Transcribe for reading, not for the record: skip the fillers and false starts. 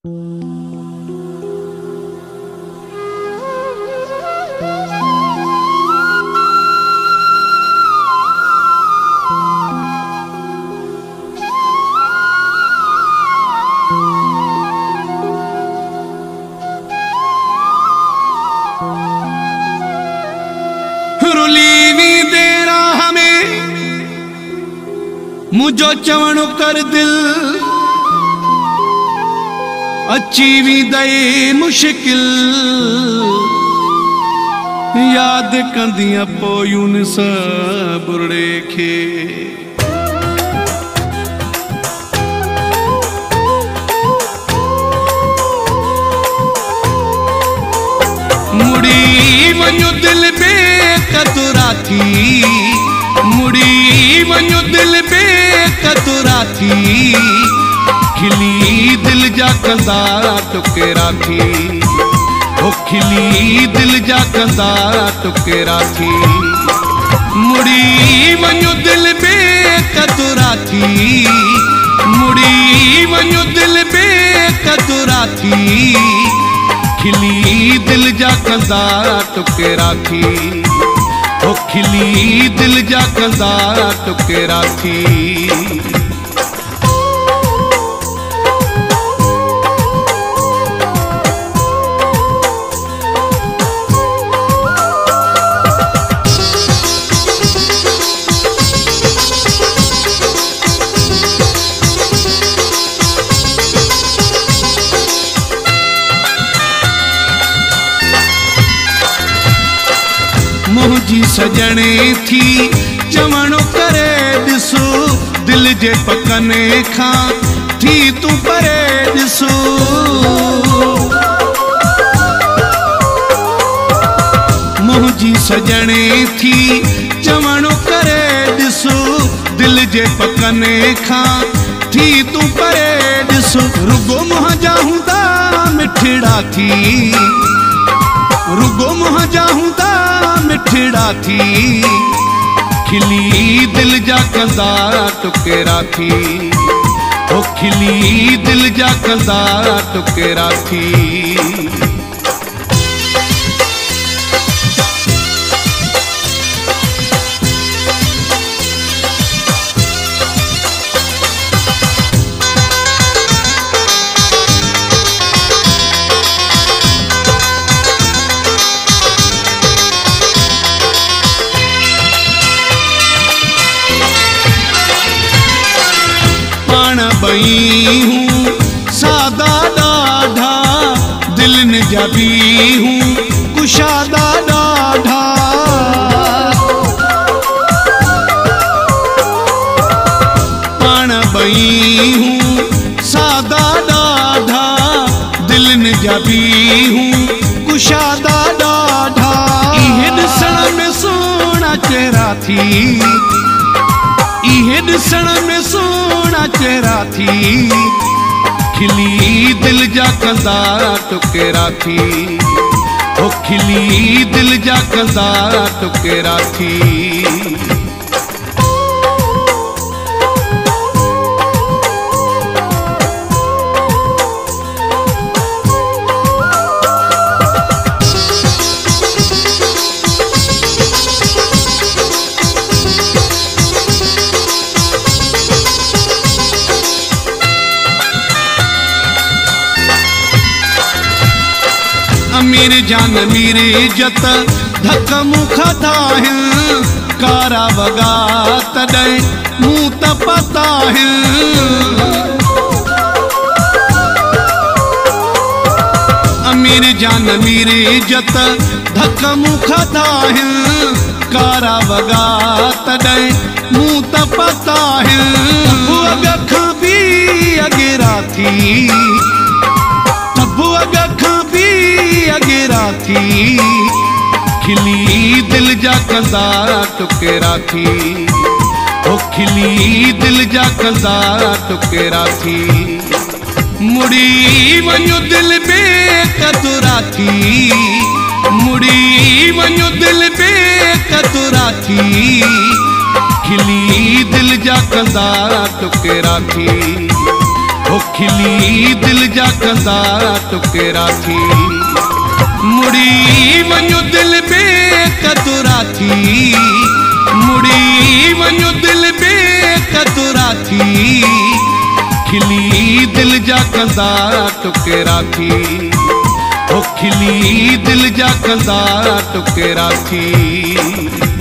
मुझो चवणो कर दिल अची वींदई मुश्किल याद कंदियां पोयुन बुरड़े खे मुड़ी वञो दिल बेकतुरा थी मुड़ी वञो दिल बेकतुरा थी खिली दिल जा कंदा टुकेरा थी ओ खिली दिल जा कंदा टुकेरा थी मुड़ी वञो दिल बेकतुरा थी मुड़ी वञो दिल बेकतुरा थी खिली दिल जा कंदा टुकेरा थी ओ खिली दिल जा कंदा टुकेरा थी मुझी सजने थी चवणो करे दिसो दिल जे पकने खां थी तू परे दिसो मुझी सजने थी चवणो करे दिसो दिल जे पकने खां थी तू परे दिसो रुगो मुंहिंजा हूंदा मिठड़ा थी रुगो मुंहिंजा हूंदा मिठड़ा थी खिली दिल जा कंदा टुकेरा थी ओ खिली दिल जा कंदा टुकेरा थी बई हूँ सादा डाढ़ा दिल न जबी हूँ कुशादा डाढ़ा पाण बई हूँ सादा डाढ़ा दिल न जबी हूँ कुशादा डाढ़ा इहे ॾिसण में सोना चेहरा थी इहे ॾिसण में सोना चेहरा थी खिली दिल जा कंदा टुकेरा थी ओ खिली दिल जा कंदा टुकेरा थी अमीर जान मीर इज्जत धक मुँह खाता है कारा वगा तॾहिं मुँह त पता है अमीर जान मीर इज्जत धक मुँह खाता है कारा वगा तॾहिं मुँह त पता है अॻ खां बि अॻेरा थी अॻ खां बि अॻेरा थी खिली दिल जा कंदा टुकेरा थी ओ खिली दिल जा कंदा टुकेरा थी मुड़ी वञो दिल बेकतुरा थी मुड़ी वञो दिल बेकतुरा थी खिली दिल जा कंदा टुकेरा थी ओ ओ खिली दिल जा कंदा टुकेरा थी मुड़ी वञो दिल बेकदुरा थी मुड़ी वञो दिल बेकदुरा थी खिली दिल जा कंदा टुकेरा थी ओ खिली दिल जा कंदा टुकेरा थी।